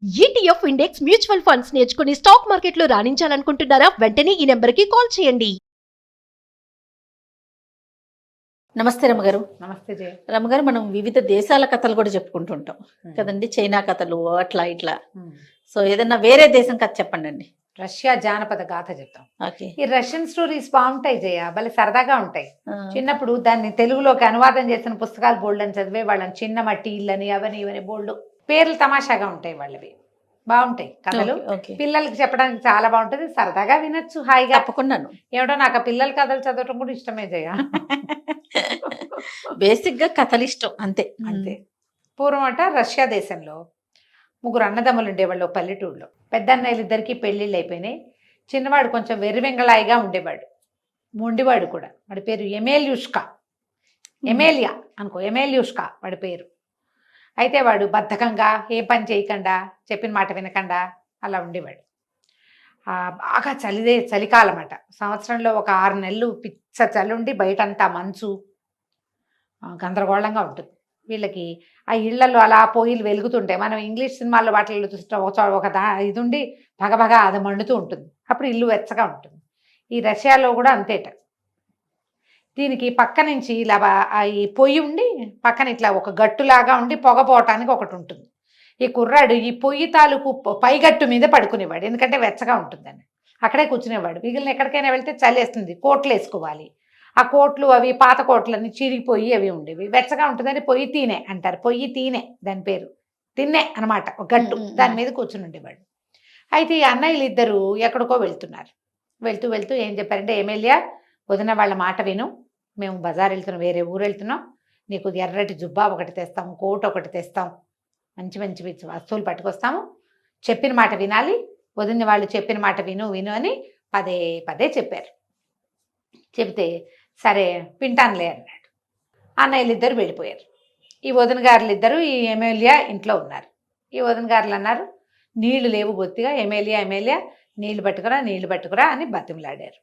ETF index mutual funds నేర్చుకుని stock మార్కెట్లో రాణించాలనుకుంటున్నారా? వెంటనే ఈ నెంబర్కి కాల్ చేయండి. నమస్తే రమగారు. నమస్తే జయ. రమగారు, మనం వివిధ దేశాల కథలు కూడా చెప్పుకుంటుంటాం కదండి, చైనా కథలు అట్లా ఇట్లా. సో ఏదన్నా వేరే దేశం కథ చెప్పండి అండి. రష్యా జానపద గాథ చెప్తాం. ఓకే. ఈ రష్యన్ స్టోరీస్ బాగుంటాయి జయ, భలే సరదాగా ఉంటాయి. చిన్నప్పుడు దాన్ని తెలుగులోకి అనువాదం చేసిన పుస్తకాలు బోల్డ్ అని చదివే వాళ్ళని. చిన్న మట్టి ఇళ్ళని అవని ఇవని బోల్డ్ పేర్లు తమాషాగా ఉంటాయి వాళ్ళవి. బాగుంటాయి కథలు. పిల్లలకి చెప్పడానికి చాలా బాగుంటుంది, సరదాగా వినొచ్చు హాయిగా. తప్పకుండాను. ఏమిటో నాకు ఆ పిల్లల కథలు చదవటం కూడా ఇష్టమే జయ. బేసిక్ గా కథలు ఇష్టం అంతే అంతే. పూర్వం అట రష్యా దేశంలో ముగ్గురు అన్నదమ్ములు ఉండేవాళ్ళు పల్లెటూరులో. పెద్ద అన్నయ్యలు ఇద్దరికి పెళ్ళిళ్ళు అయిపోయినాయి. చిన్నవాడు కొంచెం వెర్రివెంగళాయిగా ఉండేవాడు, మొండివాడు కూడా. వాడి పేరు ఎమేలియుష్కా. ఎమేలియా అనుకో, ఎమేలియుష్కా వాడి పేరు. అయితే వాడు బద్ధకంగా ఏ పని చేయకుండా, చెప్పిన మాట వినకుండా అలా ఉండేవాడు. బాగా చలికాలం అట. సంవత్సరంలో ఒక 6 నెలలు పిచ్చ చలి ఉండి బయటంతా మంచు, గందరగోళంగా ఉంటుంది. వీళ్ళకి ఆ ఇళ్లలో అలా పొయ్యిలు వెలుగుతుంటాయి. మనం ఇంగ్లీష్ సినిమాల్లో వాటిల్లో చూస్తాం, ఒక ఇది ఉండి భగభగా అది మండుతూ ఉంటుంది. అప్పుడు ఇల్లు వెచ్చగా ఉంటుంది. ఈ రష్యాలో కూడా అంతేట. దీనికి పక్క నుంచి ఇలా ఈ పొయ్యి ఉండి పక్కన ఇట్లా ఒక గట్టులాగా ఉండి పొగ పోవటానికి ఒకటి ఉంటుంది. ఈ కుర్రాడు ఈ పొయ్యి తాలూకు పైగట్టు మీద పడుకునేవాడు, ఎందుకంటే వెచ్చగా ఉంటుందని. అక్కడే కూర్చునేవాడు. మిగిలిన ఎక్కడికైనా వెళ్తే చలేస్తుంది, కోట్లు వేసుకోవాలి. ఆ కోట్లు అవి పాత కోట్లన్నీ చిరిగిపోయి అవి ఉండేవి. వెచ్చగా ఉంటుందని పొయ్యి తీనే అంటారు. పొయ్యి తీనే దాని పేరు. తిన్నే అనమాట, ఒక గట్టు, దాని మీద కూర్చుని ఉండేవాడు. అయితే ఈ అన్నయ్యలు ఇద్దరు ఎక్కడికో వెళ్తున్నారు. వెళ్తూ వెళ్తూ ఏం చెప్పారంటే, ఎమ్మెల్యే వదిన వాళ్ళ మాట విను, మేము బజార్ వెళ్తున్నాం, వేరే ఊరు వెళ్తున్నాం, నీకు ఎర్రటి జుబ్బా ఒకటి తెస్తాం, కోట్ ఒకటి తెస్తాం, మంచి మంచి వస్తువులు పట్టుకొస్తాము, చెప్పిన మాట వినాలి, వదిన వాళ్ళు చెప్పిన మాట విను విను అని పదే పదే చెప్పారు. చెబితే సరే వింటానులే అన్నాడు. అన్నయ్యలు ఇద్దరు వెళ్ళిపోయారు. ఈ వదిన గారులు ఇద్దరు ఈ ఎమ్మెల్యే ఇంట్లో ఉన్నారు. ఈ వదిన గారులు అన్నారు, నీళ్లు లేవు బొత్తిగా, ఎమ్మెల్యే నీళ్లు పట్టుకురా అని బతిమలాడారు.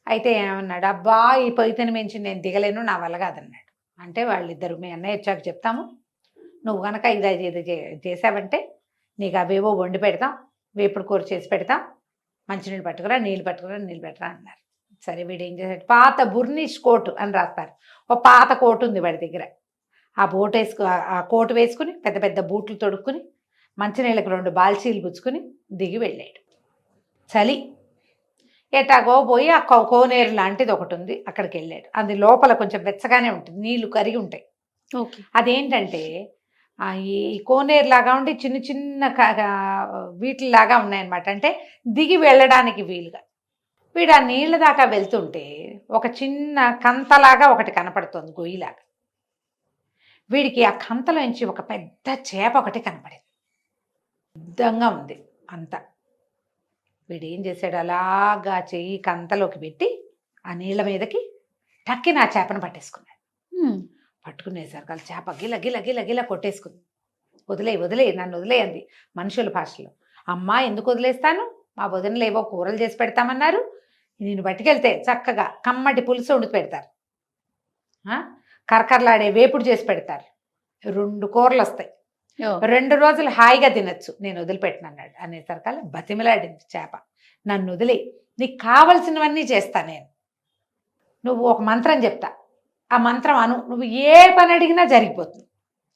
అయితే ఏమన్నాడు, అబ్బా ఈ పొయ్యితని మించి నేను దిగలేను, నా వల్ల కాదన్నాడు. అంటే వాళ్ళిద్దరు, మీ అన్నయ్య వచ్చాక చెప్తాము, నువ్వు కనుక ఇది చేసావంటే నీకు అవేవో వండి పెడతాం, వేపుడు కూర చేసి పెడతాం, మంచినీళ్ళు పట్టుకురా అన్నారు. సరే వీడు ఏం చేశాడు, పాత బుర్నిష్ కోటు అని రాస్తారు, ఒక పాత కోటు ఉంది వాడి దగ్గర. ఆ కోటు వేసుకుని పెద్ద పెద్ద బూట్లు తొడుక్కుని మంచినీళ్ళకి 2 బాల్చీలు పుచ్చుకుని దిగి వెళ్ళాడు. చలి ఎటాగో పోయి ఆ కోనేరు లాంటిది ఒకటి ఉంది, అక్కడికి వెళ్ళాడు. అది లోపల కొంచెం వెచ్చగానే ఉంటుంది, నీళ్లు కరిగి ఉంటాయి. అదేంటంటే ఈ కోనేరు లాగా ఉండి చిన్న చిన్న వీటిలాగా ఉన్నాయన్నమాట. అంటే దిగి వెళ్ళడానికి వీలుగా. వీడు ఆ నీళ్ళ దాకా వెళ్తుంటే ఒక చిన్న కంతలాగా ఒకటి కనపడుతుంది, గొయ్యిలాగా. వీడికి ఆ కంతలోంచి ఒక పెద్ద చేప ఒకటి కనపడింది, పెద్దగా ఉంది అంతా. వీడు ఏం చేశాడు, అలాగా చెయ్యి కంతలోకి పెట్టి ఆ నీళ్ళ మీదకి టక్కి నా చేపను పట్టేసుకున్నాడు. పట్టుకునేసరికి ఆ చేప గిల గిల గిల గిల కొట్టేసుకుంది. వదిలే నన్ను వదిలేయంది మనుషుల భాషలో. అమ్మా ఎందుకు వదిలేస్తాను, మా వదినలు ఏవో కూరలు చేసి పెడతామన్నారు, నేను పట్టుకెళ్తే చక్కగా కమ్మటి పులుసు వండి పెడతారు, కరకరలాడే వేపుడు చేసి పెడతారు, 2 కూరలు వస్తాయి, 2 రోజులు హాయిగా తినచ్చు, నేను వదిలిపెట్టిన అన్నాడు. అనేసరికల్ బతిమలాడింది చేప, నన్ను వదిలే, నీకు కావలసినవన్నీ చేస్తా నేను, నువ్వు ఒక మంత్రం చెప్తా, ఆ మంత్రం అను, నువ్వు ఏ పని అడిగినా జరిగిపోతుంది.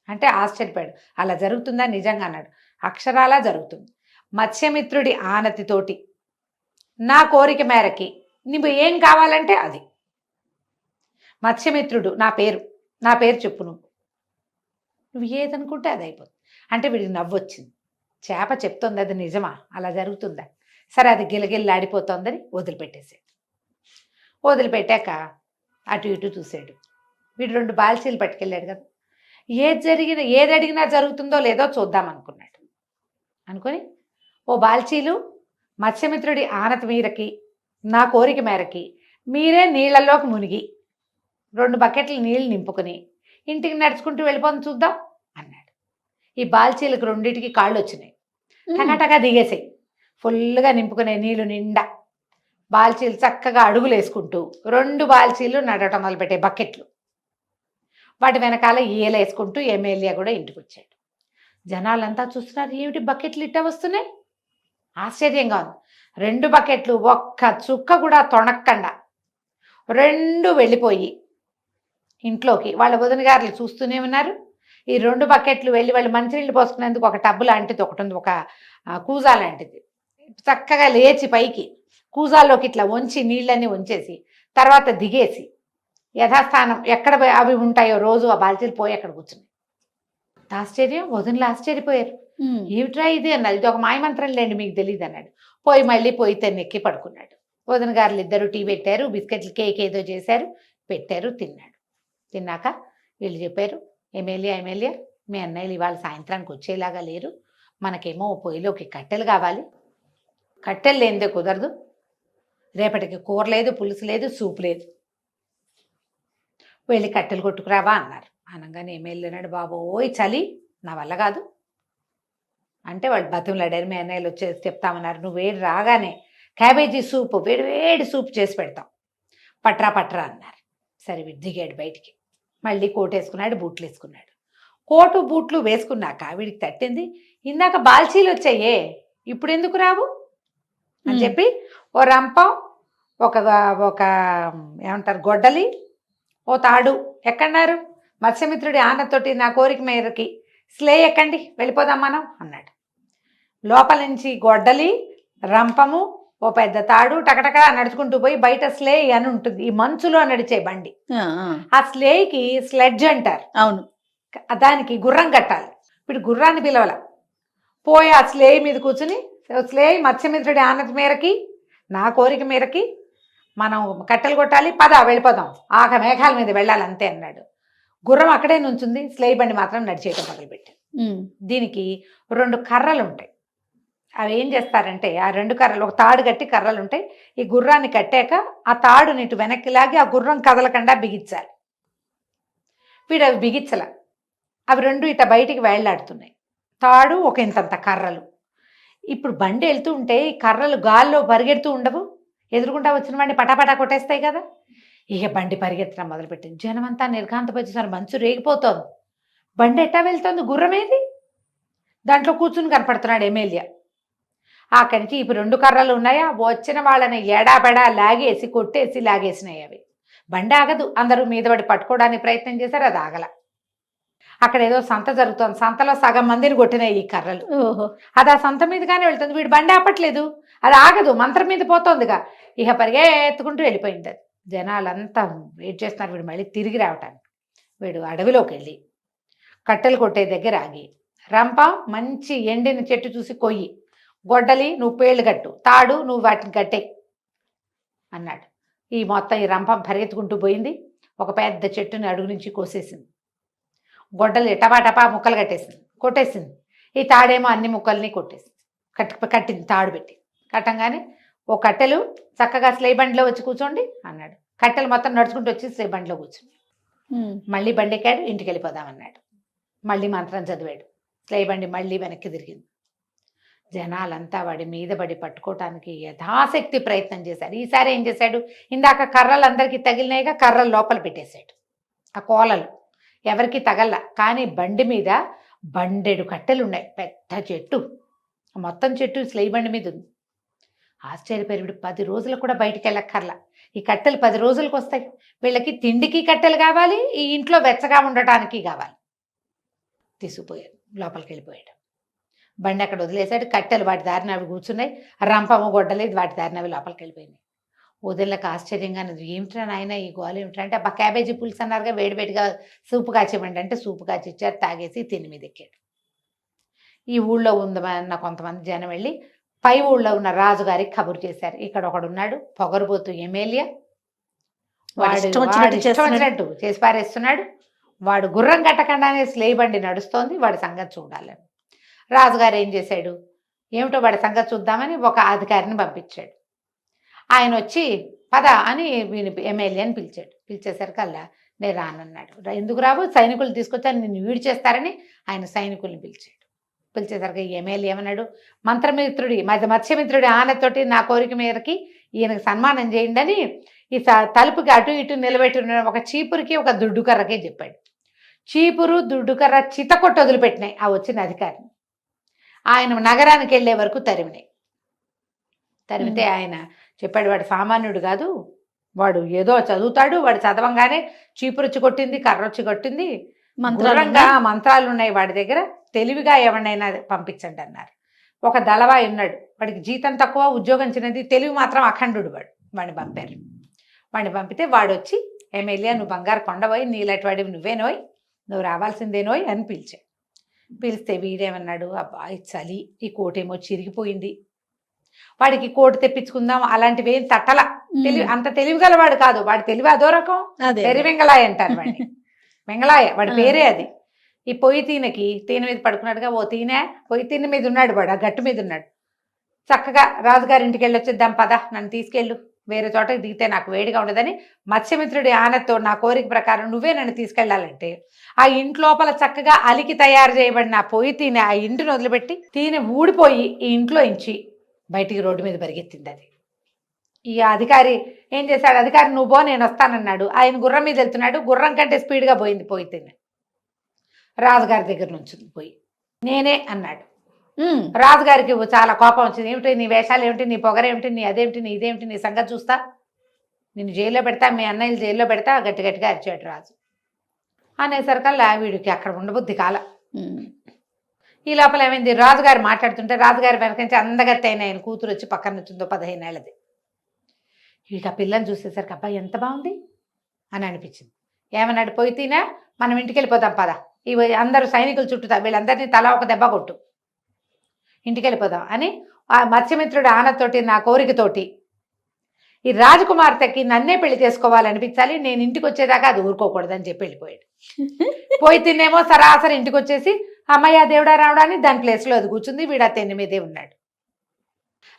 అంటే ఆశ్చర్యపోయాడు. అలా జరుగుతుందా? నిజంగా అన్నాడు. అక్షరాలా జరుగుతుంది. మత్స్యమిత్రుడి ఆనతితోటి నా కోరిక మేరకి నువ్వు ఏం కావాలంటే అది. మత్స్యమిత్రుడు నా పేరు చెప్పు, నువ్వు ఏదనుకుంటే అది అయిపోతుంది. అంటే వీడికి నవ్వొచ్చింది. చేప చెప్తుంది అది నిజమా, అలా జరుగుతుందా? సరే అది గిలగిల్లాడిపోతుందని వదిలిపెట్టేసాడు. వదిలిపెట్టాక అటు ఇటు చూశాడు. వీడు 2 బాల్చీలు పట్టుకెళ్ళాడు కదా, ఏది అడిగినా జరుగుతుందో లేదో చూద్దాం అనుకున్నాడు. అనుకుని ఓ బాల్చీలు మత్స్యమిత్రుడి ఆనతి మీరకి నా కోరిక మేరకి మీరే నీళ్లలోకి మునిగి 2 బకెట్లు నీళ్ళు నింపుకుని ఇంటికి నడుచుకుంటూ వెళ్ళిపోని చూద్దాం అన్నాడు. ఈ బాల్చీలకు 2టికి కాళ్ళు వచ్చినాయి, టకాటగా దిగేసాయి. ఫుల్గా నింపుకునే నీళ్ళు నిండా బాల్చీలు చక్కగా అడుగులు వేసుకుంటూ 2 బాల్చీలు నడవటం మొదలుపెట్టే బకెట్లు. వాటి వెనకాల ఈయలు వేసుకుంటూ ఎమ్మెల్యే కూడా ఇంటికి వచ్చాడు. జనాలంతా చూస్తున్నారు, ఏమిటి బకెట్లు ఇట్టా వస్తున్నాయి, ఆశ్చర్యంగా ఉంది. 2 బకెట్లు ఒక్క చుక్క కూడా తొణక్కండా 2 వెళ్ళిపోయి ఇంట్లోకి వాళ్ళ వదిన గారులు చూస్తూనే ఉన్నారు. ఈ 2 బకెట్లు వెళ్ళి వాళ్ళు మంచినీళ్ళు పోసుకునేందుకు ఒక టబ్బు లాంటిది ఒకటి ఉంది, ఒక కూజా లాంటిది, చక్కగా లేచి పైకి కూజాల్లోకి ఇట్లా వంచి నీళ్ళన్నీ వంచేసి తర్వాత దిగేసి యథాస్థానం ఎక్కడ అవి ఉంటాయో రోజు ఆ బాల్చీలు పోయి అక్కడ కూర్చుని. ఆశ్చర్యం, వదినలు ఆశ్చర్యపోయారు. ఏమిట్రా ఇది అన్నది, ఇది ఒక మాయమంత్రం లేండి మీకు తెలియదు అన్నాడు. పోయి మళ్ళీ పోయి తెన్నెక్కి పడుకున్నాడు. వదిన గారులు ఇద్దరు టీ పెట్టారు, బిస్కెట్లు కేక్ ఏదో చేశారు, పెట్టారు, తిన్నాడు. తిన్నాక వీళ్ళు చెప్పారు, ఎమ్మెల్యే మీ అన్నయ్యలు ఇవాళ సాయంత్రానికి వచ్చేలాగా లేరు, మనకేమో పొయ్యిలోకి కట్టెలు కావాలి, కట్టెలు లేనిదే కుదరదు, రేపటికి కూర లేదు, పులుసు లేదు, సూపు లేదు, వెళ్ళి కట్టెలు కొట్టుకురావా అన్నారు. అనగానే ఎమ్మెల్యే అన్నాడు, బాబోయ్ చలి నా వల్ల కాదు అంటే వాళ్ళు బతిమలాడారు. మీ అన్నయ్యలు వచ్చేసి చెప్తామన్నారు, నువ్వు వేడి రాగానే క్యాబేజీ సూపు వేడి సూప్ చేసి పెడతాం, పట్రా అన్నారు. సరే వీడు దిగాడు బయటికి, మళ్ళీ కోటు వేసుకున్నాడు, బూట్లు వేసుకున్నాడు. కోటు బూట్లు వేసుకున్నాక వీడికి తట్టింది, ఇందాక బాల్చీలు వచ్చాయే ఇప్పుడు ఎందుకు రావు అని చెప్పి ఓ రంపం, ఒక ఏమంటారు గొడ్డలి, ఓ తాడు ఎక్కన్నారు, మత్స్యమిత్రుడి ఆనతోటి నా కోరిక మేరకి స్లే ఎక్కండి వెళ్ళిపోదాం మనం అన్నాడు. లోపల నుంచి గొడ్డలి, రంపము, ఓ పెద్ద తాడు టకటక నడుచుకుంటూ పోయి బయట స్లే అని ఉంటుంది, ఈ మంచులో నడిచే బండి, ఆ స్లేకి స్లెడ్జ్ అంటారు. అవును, దానికి గుర్రం కట్టాలి. ఇప్పుడు గుర్రాన్ని పిలవల, పోయి ఆ స్లే మీద కూర్చుని, స్లే మత్స్యమిత్రుడి ఆనతి మేరకి నా కోరిక మేరకి మనం కట్టెలు కొట్టాలి, పద వెళ్ళిపోదాం, ఆక మేఘాల మీద వెళ్ళాలి అంతే అన్నాడు. గుర్రం అక్కడే నుంచుంది, స్లే బండి మాత్రం నడిచేయటం మొదలుపెట్టాడు. దీనికి 2 కర్రలు ఉంటాయి. అవి ఏం చేస్తారంటే ఆ 2 కర్రలు, ఒక తాడు కట్టి కర్రలు ఉంటాయి, ఈ గుర్రాన్ని కట్టాక ఆ తాడుని ఇటు వెనక్కి లాగి ఆ గుర్రం కదలకుండా బిగించాలి. వీడు అవి బిగించల, అవి 2 ఇట బయటికి వేళ్లాడుతున్నాయి, తాడు ఒక ఇంతంత కర్రలు. ఇప్పుడు బండి వెళ్తూ ఉంటే ఈ కర్రలు గాల్లో పరిగెడుతూ ఉండవు, ఎదురుకుంటా వచ్చిన వాడిని పటాపటా కొట్టేస్తాయి కదా. ఇక బండి పరిగెత్తడం మొదలుపెట్టింది. జనమంతా నిర్ఘాంతపరిచేసారు, మంచు రేగిపోతోంది, బండి ఎట్టా వెళ్తోంది, గుర్రం ఏది, దాంట్లో కూర్చుని కనపడుతున్నాడు ఎమ్మెల్యే. అక్కడి నుంచి ఇప్పుడు 2 కర్రలు ఉన్నాయా, వచ్చిన వాళ్ళని ఎడాపెడా లాగేసి కొట్టేసి లాగేసినాయి. అవి బండి ఆగదు, అందరూ మీద పడి పట్టుకోవడానికి ప్రయత్నం చేశారు, అది ఆగల. అక్కడ ఏదో సంత జరుగుతోంది, సంతలో సగం మందిని కొట్టినాయి ఈ కర్రలు. అది ఆ సంత మీదగానే వెళ్తుంది, వీడు బండి ఆపట్లేదు, అది ఆగదు, మంత్రం మీద పోతోందిగా. ఇక పరిగెత్తుకుంటూ వెళ్ళిపోయింది అది. జనాలంతా వెయిట్ చేస్తున్నారు వీడు మళ్ళీ తిరిగి రావటానికి. వీడు అడవిలోకి వెళ్ళి కట్టెలు కొట్టే దగ్గర ఆగి, రంప మంచి ఎండిన చెట్టు చూసి కొయ్యి, గొడ్డలి నువ్వు పేళ్ళు కట్టు, తాడు నువ్వు వాటిని కట్టే అన్నాడు. ఈ మొత్తం ఈ రంపం పరిగెత్తుకుంటూ పోయింది, ఒక పెద్ద చెట్టుని అడుగు నుంచి కోసేసింది, గొడ్డలి టపా ముక్కలు కొట్టేసింది. ఈ తాడేమో అన్ని ముక్కల్ని కొట్టేసింది, కట్టింది తాడు పెట్టి. కట్టంగానే ఓ కట్టెలు చక్కగా స్లే బండిలో వచ్చి కూర్చోండి అన్నాడు. కట్టెలు మొత్తం నడుచుకుంటూ వచ్చి స్లే బండిలో కూర్చుని మళ్ళీ బండి ఎక్కాడు, ఇంటికి వెళ్ళిపోదామన్నాడు. మళ్ళీ మంత్రం చదివాడు, స్లే బండి మళ్ళీ వెనక్కి తిరిగింది. జనాలంతా వాడి మీద పడి పట్టుకోవటానికి యథాశక్తి ప్రయత్నం చేశారు. ఈసారి ఏం చేశాడు, ఇందాక కర్రలు అందరికీ తగిలినాయిగా, కర్రలు లోపల పెట్టేశాడు, ఆ కోలలు ఎవరికి తగల్లా. కానీ బండి మీద బండెడు కట్టెలు ఉన్నాయి, పెద్ద చెట్టు, మొత్తం చెట్టు స్లై బండి మీద ఉంది. ఆశ్చర్యపోయాడు, 10 రోజులు కూడా బయటికి వెళ్ళక్కర్లా, ఈ కట్టెలు 10 రోజులకు వస్తాయి, వీళ్ళకి తిండికి కట్టెలు కావాలి, ఈ ఇంట్లో వెచ్చగా ఉండటానికి కావాలి. తీసుకుపోయాడు, లోపలికి వెళ్ళిపోయాడు. బండి అక్కడ వదిలేశాడు, కట్టెలు వాటి దారిన అవి కూర్చున్నాయి, రంపము గొడ్డలేదు వాటి దారిన అవి లోపలికి వెళ్ళిపోయినాయి. వదిలకు ఆశ్చర్యంగా ఏమిట్రా నాయన ఈ గోలు ఏమిట్రా అంటే, అబ్బా క్యాబేజీ పులుసు అన్నారుగా, వేడివేడిగా సూపు కాచివ్వండి అంటే సూపు కాచి ఇచ్చారు, తాగేసి తిని మీద ఎక్కాడు. ఈ ఊళ్ళో ఉందన్న కొంతమంది జనం వెళ్ళి పై ఊళ్ళో ఉన్న రాజుగారికి కబురు చేశారు, ఇక్కడ ఒకడున్నాడు పొగరుబోతు ఎమ్మెల్యే, వాడు ఇష్టం చేసి పారేస్తున్నాడు, వాడు గుర్రం కట్టకుండానే స్లే బండి నడుస్తోంది, వాడి సంగతి చూడాలని. రాజుగారు ఏం చేశాడు, ఏమిటో వాడి సంగతి చూద్దామని ఒక అధికారిని పంపించాడు. ఆయన వచ్చి పద అని ఎమ్మెల్యే అని పిలిచాడు. పిలిచేసరికల్లా నేను రానన్నాడు. ఎందుకు రావు, సైనికులు తీసుకొచ్చాను నిన్ను వీడి చేస్తారని ఆయన సైనికుల్ని పిలిచాడు. పిలిచేసరికి ఎమ్మెల్యే ఏమన్నాడు, మత్స్యమిత్రుడి ఆనతోటి నా కోరిక మేరకి ఈయనకు సన్మానం చేయండి అని ఈ తలుపుకి అటు ఇటు నిలబెట్టిన ఒక చీపురికి ఒక దుడ్డు కర్రకే చెప్పాడు. చీపురు దుడ్డుకర్ర చితకొట్టు వదిలిపెట్టినాయి ఆ వచ్చిన అధికారిని. ఆయన నగరానికి వెళ్ళే వరకు తరిమినాయి. తరిమితే ఆయన చెప్పాడు, వాడు సామాన్యుడు కాదు, వాడు ఏదో చదువుతాడు, వాడు చదవంగానే చీపురు వచ్చి కొట్టింది, కర్ర వచ్చి కొట్టింది, మంత్రాలు ఉన్నాయి వాడి దగ్గర, తెలివిగా ఎవరినైనా పంపించండి అన్నారు. ఒక దళవాయి ఉన్నాడు, వాడికి జీతం తక్కువ, ఉద్యోగం చిన్నది, తెలివి మాత్రం అఖండుడు, వాడిని పంపారు. వాడిని పంపితే వాడు వచ్చి, ఎమ్మెల్యే నువ్వు బంగారు కొండపోయి, నీలాంటి వాడివి నువ్వేనోయ్, నువ్వు రావాల్సిందేనోయ్ అని పిలిచాడు. పిలిస్తే వీడేమన్నాడు, అబ్బాయి చలి, ఈ కోటేమో చిరిగిపోయింది, వాడికి కోటు తెప్పించుకుందాం అలాంటివి ఏం తట్టల, అంత తెలివి గలవాడు కాదు, వాడి తెలివి అదో రకం, వెంగళాయ అంటారు వాడిని, వెంగళాయ వాడి పేరే అది. ఈ పొయ్యి తీన మీద పడుకున్నాడుగా, ఓ తీనే పొయ్యి తీన మీద ఉన్నాడు, వాడు ఆ గట్టు మీద ఉన్నాడు. చక్కగా రాజుగారింటికి వెళ్ళి వచ్చేద్దాం పద, నన్ను తీసుకెళ్ళు, వేరే చోటకి దిగితే నాకు వేడిగా ఉండదని మత్స్యమిత్రుడి ఆనతో నా కోరిక ప్రకారం నువ్వే నన్ను తీసుకెళ్లాలంటే, ఆ ఇంట్లోపల చక్కగా అలికి తయారు చేయబడిన ఆ పొయ్యి తీనే ఆ ఇంటిని వదిలిపెట్టి తీనే ఊడిపోయి ఈ ఇంట్లో ఇంచి బయటికి రోడ్డు మీద పరిగెత్తింది అది. ఈ అధికారి ఏం చేశాడు, అధికారి నువ్వు పో నేను వస్తానన్నాడు. ఆయన గుర్రం మీద వెళ్తున్నాడు, గుర్రం కంటే స్పీడ్గా పోయింది పొయ్యి తీనే. రాజుగారి దగ్గర నుంచి పోయి నేనే అన్నాడు. రాజుగారికి చాలా కోపం వచ్చింది. ఏమిటి నీ వేషాలు ఏమిటి, నీ పొగరేమిటి, నీ అదేమిటి, నీ ఇదేమిటి, నీ సంగతి చూస్తా, నిన్ను జైల్లో పెడతా, మీ అన్నయ్యలు జైల్లో పెడతా, గట్టి గట్టిగా అరిచాడు రాజు. అనేసరికల్లా వీడికి అక్కడ ఉండబుద్ధి కాల. ఈ లోపల ఏమైంది, రాజుగారు మాట్లాడుతుంటే రాజుగారి వెనకంచి అందగత్తి అయిన ఆయన కూతురు వచ్చి పక్కన వచ్చిందో 15 ఏళ్ళది. వీడికి ఆ పిల్లని చూసేసరికి అబ్బాయి ఎంత బాగుంది అని అనిపించింది. ఏమన్నాడు, పోయి తినా మనం ఇంటికి వెళ్ళిపోతాం పద, ఇవి అందరూ సైనికులు చుట్టూతా, వీళ్ళందరినీ తలా ఒక దెబ్బ కొట్టు, ఇంటికి వెళ్ళిపోదాం అని ఆ మత్స్యమిత్రుడు ఆనతోటి నా కోరికతోటి ఈ రాజకుమార్తెకి నన్నే పెళ్లి చేసుకోవాలనిపించాలి, నేను ఇంటికి వచ్చేదాకా అది ఊరుకోకూడదని చెప్పి వెళ్ళిపోయాడు. పోయి తిన్నేమో సరాసరి ఇంటికి వచ్చేసి అమ్మయ్య దేవుడా రావడా అని దాని ప్లేస్లో అది కూర్చుంది. వీడు ఆ తెన్ని మీదే ఉన్నాడు.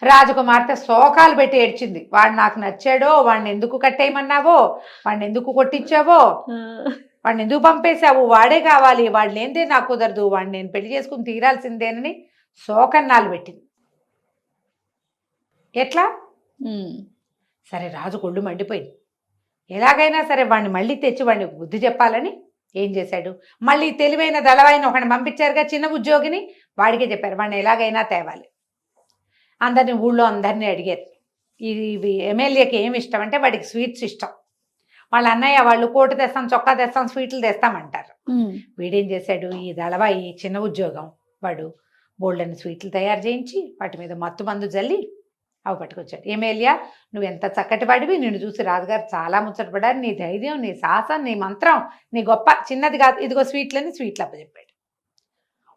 రాజకుమార్తె శోకాలు పెట్టి ఏడ్చింది. వాడు నాకు నచ్చాడో, వాడిని ఎందుకు కట్టేయమన్నావో, వాడిని ఎందుకు కొట్టించావో, వాడిని ఎందుకు పంపేశావు, వాడే కావాలి, వాడు లేనిదే నాకు కుదరదు, వాడిని నేను పెళ్లి చేసుకుని తీరాల్సిందేనని శోకన్నాలు పెట్టింది. ఎట్లా సరే రాజు కొళ్ళు మండిపోయింది. ఎలాగైనా సరే వాడిని మళ్ళీ తెచ్చి వాడిని బుద్ధి చెప్పాలని ఏం చేశాడు, మళ్ళీ తెలివైన దళవాయిని ఒకడిని పంపించారుగా, చిన్న ఉద్యోగిని, వాడికే చెప్పారు వాడిని ఎలాగైనా తేవాలి. అందరినీ ఊళ్ళో అందరినీ అడిగారు. ఇవి ఎమ్మెల్యేకి ఏమి ఇష్టం అంటే వాడికి స్వీట్స్ ఇష్టం. వాళ్ళ అన్నయ్య వాళ్ళు కోటు తెస్తాం, చొక్కా తెస్తాం, స్వీట్లు తెస్తామంటారు. వీడేం చేశాడు, ఈ దళవాయి చిన్న ఉద్యోగం వాడు బోల్డని స్వీట్లు తయారు చేయించి వాటి మీద మత్తు మందు జల్లి అవి పట్టుకొచ్చాడు. ఎమ్మెల్యే నువ్వు ఎంత చక్కటి వాడివి, నిన్ను చూసి రాజుగారు చాలా ముచ్చటపడ్డారు, నీ ధైర్యం, నీ సాహసం, నీ మంత్రం, నీ గొప్ప, చిన్నది కాదు ఇదిగో స్వీట్లని స్వీట్లు అప్పచెప్పాడు.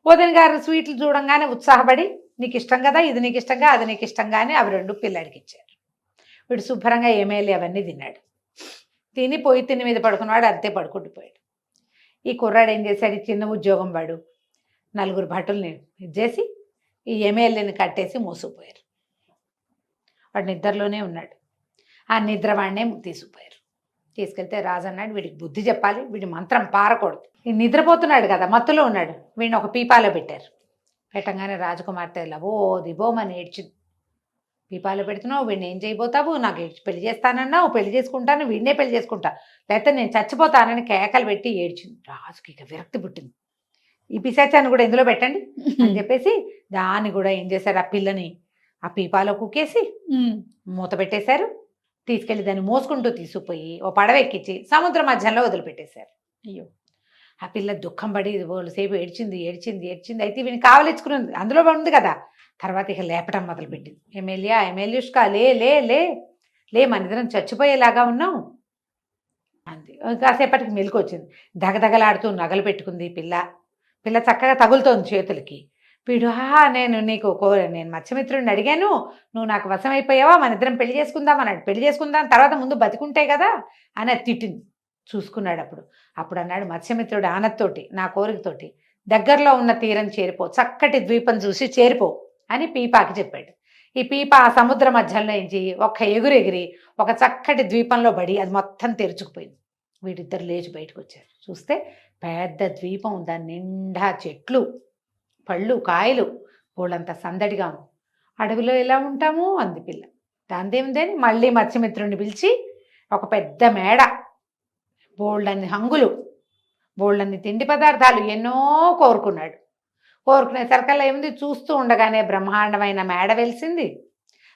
వదిన గారు స్వీట్లు చూడంగానే ఉత్సాహపడి నీకు ఇష్టం కదా, ఇది నీకు ఇష్టంగా, అది నీకు ఇష్టంగా అని అవి 2 పిల్లాడికి ఇచ్చారు. వీడు శుభ్రంగా ఎమ్మెల్యే అవన్నీ తిన్నాడు. తిని పోయి తిని మీద పడుకున్నాడు, అంతే పడుకుంటుపోయాడు. ఈ కుర్రాడు ఏం చేశాడు, చిన్న ఉద్యోగం వాడు 4 భటుల్ని చేసి ఈ ఎమ్మెల్యేని కట్టేసి మోసుకుపోయారు. వాడు నిద్రలోనే ఉన్నాడు. ఆ నిద్ర వాడినే తీసుకుపోయారు. తీసుకెళ్తే రాజు అన్నాడు, వీడికి బుద్ధి చెప్పాలి, వీడి మంత్రం పారకూడదు, ఈ నిద్రపోతున్నాడు కదా, మత్తులో ఉన్నాడు, వీడిని ఒక పీపాలో పెట్టారు. పెట్టంగానే రాజకుమార్తె లవో దిబోమని ఏడ్చింది. పీపాలో పెడుతున్నావు, వీడిని ఏం చేయబోతావు, నాకు పెళ్లి చేస్తానన్నావు, పెళ్లి చేసుకుంటాను, వీడినే పెళ్లి చేసుకుంటా, లేకపోతే నేను చచ్చిపోతానని కేకలు పెట్టి ఏడ్చింది. రాజుకి ఇక విరక్తి పుట్టింది. ఈ పిశాచాన్ని కూడా ఇందులో పెట్టండి అని చెప్పేసి దాన్ని కూడా ఏం చేశారు, ఆ పిల్లని ఆ పీపాలో కుక్కేసి మూత పెట్టేశారు. తీసుకెళ్ళి దాన్ని మోసుకుంటూ తీసుకుపోయి ఓ పడవ ఎక్కించి సముద్ర మధ్యంలో వదిలిపెట్టేశారు. అయ్యో, ఆ పిల్ల దుఃఖం పడి సేపు ఏడ్చింది. అయితే వీని కావలించుకున్నది అందులో ఉంది కదా. తర్వాత ఇక లేపటం మొదలుపెట్టింది. ఎమ్మెల్యేష్కా లే లే లే లే, మన ఇద్దరం చచ్చిపోయేలాగా ఉన్నాం అంది. కాసేపటికి మెలకు వచ్చింది. దగదగలాడుతూ నగలు పెట్టుకుంది పిల్ల చక్కగా తగులుతోంది చేతులకి. వీడు నేను మత్స్యమిత్రుడిని అడిగాను, నువ్వు నాకు వశమైపోయావా, మన ఇద్దరం పెళ్లి చేసుకుందాం అన్నాడు. పెళ్లి చేసుకుందాం తర్వాత ముందు బతికుంటే కదా అని అది తిట్టింది. చూసుకున్నాడు. అప్పుడు అన్నాడు మత్స్యమిత్రుడు ఆనత్తోటి, నా కోరికతోటి, దగ్గరలో ఉన్న తీరం చేరిపో, చక్కటి ద్వీపం చూసి చేరిపో అని పీపాకి చెప్పాడు. ఈ పీప ఆ సముద్ర మధ్యంలో నుంచి ఒక్క ఎగిరి ఒక చక్కటి ద్వీపంలో పడి అది మొత్తం తెరుచుకుపోయింది. వీడిద్దరు లేచి బయటకు వచ్చారు. చూస్తే పెద్ద ద్వీపం, దాని నిండా చెట్లు, పళ్ళు, కాయలు, వాళ్ళంతా సందడిగా ఉంది. అడవిలో ఎలా ఉంటాము అంది పిల్ల. దాందేమిందని మళ్ళీ మత్స్యమిత్రుడిని పిలిచి ఒక పెద్ద మేడ, బోల్డన్ని హంగులు, బోళ్ళన్ని తిండి పదార్థాలు ఎన్నో కోరుకున్నాడు. కోరుకునే సరికల్లా ఏముంది, చూస్తూ ఉండగానే బ్రహ్మాండమైన మేడ వెలిసింది.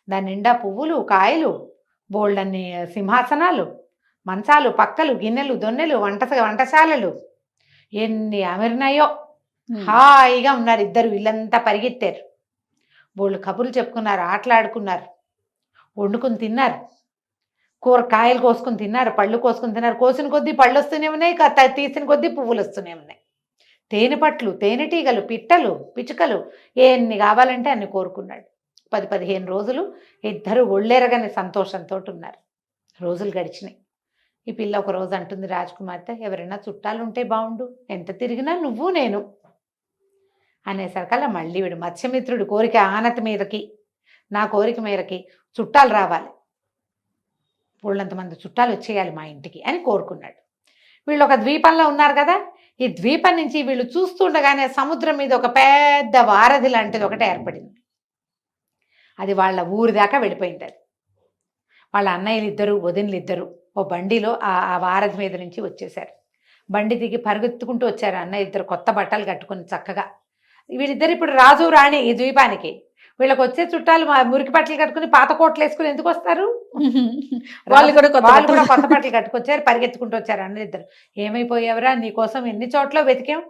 దాని నిండా పువ్వులు, కాయలు, బోళ్ళన్ని సింహాసనాలు, మంచాలు, పక్కలు, గిన్నెలు, దొన్నెలు, వంటశాలలు ఎన్ని అమిరినాయో. హాయిగా ఉన్నారు ఇద్దరు. ఇల్లంతా పరిగెత్తారు. బోళ్ళు కబుర్లు చెప్పుకున్నారు, ఆటలాడుకున్నారు, వండుకుని తిన్నారు, కాయలు కోసుకుని తిన్నారు, పళ్ళు కోసుకుని తిన్నారు. కోసిన కొద్దీ పళ్ళు వస్తూనే ఉన్నాయి, తీసిన కొద్దీ పువ్వులు వస్తూనే ఉన్నాయి. తేనె పట్లు, తేనెటీగలు, పిట్టలు, పిచ్చుకలు ఎన్ని కావాలంటే అన్ని కోరుకున్నాడు. 10-15 రోజులు ఇద్దరు ఒళ్ళెరగని సంతోషంతో ఉన్నారు. రోజులు గడిచినాయి. ఈ పిల్ల ఒక రోజు అంటుంది రాజకుమార్తె, ఎవరైనా చుట్టాలు ఉంటే బాగుండు, ఎంత తిరిగినా నువ్వు నేను అనేసరికల్లా మళ్ళీ వీడు మత్స్యమిత్రుడి కోరిక ఆనతి మీదకి, నా కోరిక మేరకి చుట్టాలు రావాలి, వాళ్ళంతమంది చుట్టాలు వచ్చేయాలి మా ఇంటికి అని కోరుకున్నాడు. వీళ్ళు ఒక ద్వీపంలో ఉన్నారు కదా. ఈ ద్వీపం నుంచి వీళ్ళు చూస్తుండగానే సముద్రం మీద ఒక పెద్ద వారధి లాంటిది ఒకటి ఏర్పడింది. అది వాళ్ళ ఊరి దాకా వెళ్ళిపోయింది. అది వాళ్ళ అన్నయ్యలు ఇద్దరు, వదినలు ఇద్దరు ఓ బండిలో ఆ వారధి మీద నుంచి వచ్చేసారు. బండి దిగి పరుగెత్తుకుంటూ వచ్చారు అన్నయ్య ఇద్దరు, కొత్త బట్టలు కట్టుకుని చక్కగా. వీళ్ళిద్దరు ఇప్పుడు రాజు రాణి ఈ ద్వీపానికి. వీళ్ళకి వచ్చే చుట్టాలు మురికి బట్టలు కట్టుకుని పాత కోట్లు వేసుకుని ఎందుకు వస్తారు? వాళ్ళు కూడా కొత్త బట్టలు కట్టుకొచ్చారు, పరిగెత్తుకుంటూ వచ్చారు అన్నయ్య. ఏమైపోయావరా, నీకోసం ఎన్ని చోట్ల వెతికాం,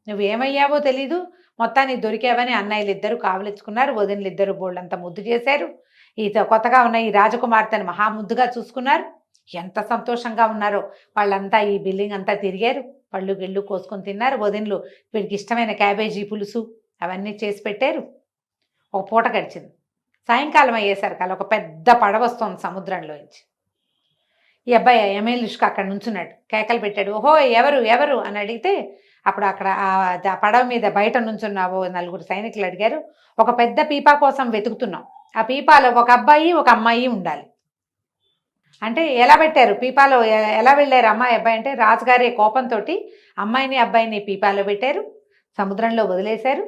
నువ్వు ఏమయ్యావో తెలీదు, మొత్తాన్ని దొరికావని అన్నయ్యలు ఇద్దరు కావలించుకున్నారు. వదినలు ఇద్దరు బోళ్ళంతా ముద్దు చేశారు. కొత్తగా ఉన్న ఈ రాజకుమార్తెను మహాముద్దుగా చూసుకున్నారు. ఎంత సంతోషంగా ఉన్నారో. వాళ్ళంతా ఈ బిల్డింగ్ అంతా తిరిగారు, పళ్ళు గిళ్ళు కోసుకొని తిన్నారు. వదినలు వీడికి ఇష్టమైన క్యాబేజీ పులుసు అవన్నీ చేసి పెట్టారు. ఒక పూట గడిచింది. సాయంకాలం అయ్యేసరికి అలా ఒక పెద్ద పడవ వస్తుంది సముద్రంలోంచి. ఈ అబ్బాయి ఎమ్మెల్యేష్కి అక్కడ నుంచున్నాడు, కేకలు పెట్టాడు. ఓహో ఎవరు ఎవరు అని అడిగితే అప్పుడు అక్కడ ఆ పడవ మీద బయట నుంచున్న 4 సైనికులు అడిగారు, ఒక పెద్ద పీపా కోసం వెతుకుతున్నాం, ఆ పీపాలో ఒక అబ్బాయి ఒక అమ్మాయి ఉండాలి అంటే. ఎలా పెట్టారు పీపాలో, ఎలా వెళ్ళారు అమ్మాయి అబ్బాయి అంటే, రాజుగారి కోపంతో అమ్మాయిని అబ్బాయిని పీపాలో పెట్టారు, సముద్రంలో వదిలేశారు.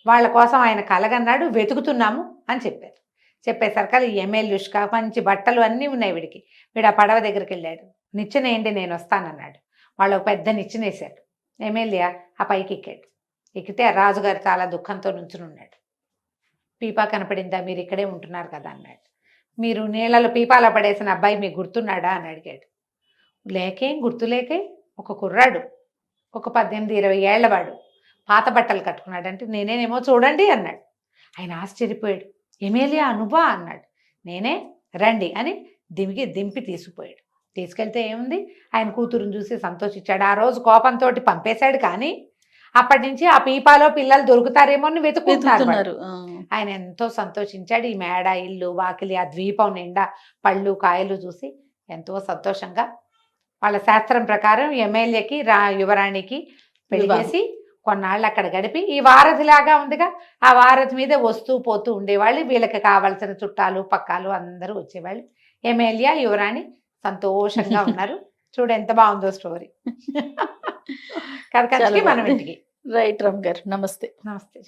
వాళ్ళ కోసం ఆయన కలగన్నాడు, వెతుకుతున్నాము అని చెప్పారు. చెప్పేసరికి ఈ ఎమ్మెల్యేష్క మంచి బట్టలు అన్నీ ఉన్నాయి వీడికి. వీడు ఆ పడవ దగ్గరికి వెళ్ళాడు. నిచ్చెనేయండి నేను వస్తానన్నాడు. వాళ్ళు ఒక పెద్ద నిచ్చెనేశారు. ఎమ్మెల్యే ఆ పైకి ఎక్కాడు. ఎక్కితే ఆ రాజుగారు చాలా దుఃఖంతో నుంచుని ఉన్నాడు. పీపా కనపడిందా, మీరు ఇక్కడే ఉంటున్నారు కదా అన్నాడు. మీరు నీళ్ళలో పీపాలో పడేసిన అబ్బాయి మీకు గుర్తున్నాడా అని అడిగాడు. లేకేం గుర్తులేకే, ఒక కుర్రాడు, ఒక 18-20 ఏళ్లవాడు, పాత బట్టలు కట్టుకున్నాడు అంటే, నేనేనేమో చూడండి అన్నాడు. ఆయన ఆశ్చర్యపోయాడు. ఎమ్మెల్యే నువ్వా అన్నాడు. నేనే, రండి అని దింపి తీసుకుపోయాడు. తీసుకెళ్తే ఏముంది, ఆయన కూతురుని చూసి సంతోషించాడు. ఆ రోజు కోపంతో పంపేశాడు, కానీ అప్పటి నుంచి ఆ పీపాలో పిల్లలు దొరుకుతారేమో అని వెతుకుతున్నారు. ఆయన ఎంతో సంతోషించాడు. ఈ మేడ, ఇల్లు, వాకిలి, ఆ ద్వీపం నిండా పళ్ళు కాయలు చూసి ఎంతో సంతోషంగా వాళ్ళ శాస్త్రం ప్రకారం ఎమ్మెల్యేకి యువరాణికి పెళ్లి చేసి కొన్నాళ్ళు అక్కడ గడిపి, ఈ వారధిలాగా ఉందిగా, ఆ వారధి మీద వస్తూ పోతూ ఉండేవాళ్ళు. వీళ్ళకి కావాల్సిన చుట్టాలు పక్కాలు అందరూ వచ్చేవాళ్ళు. ఎమ్మెల్యే యువరాణి సంతోషంగా ఉన్నారు. చూడు ఎంత బాగుందో స్టోరీ. కథ మనం ఇంటికి. రైట్ రామ్ గారు, నమస్తే. నమస్తే.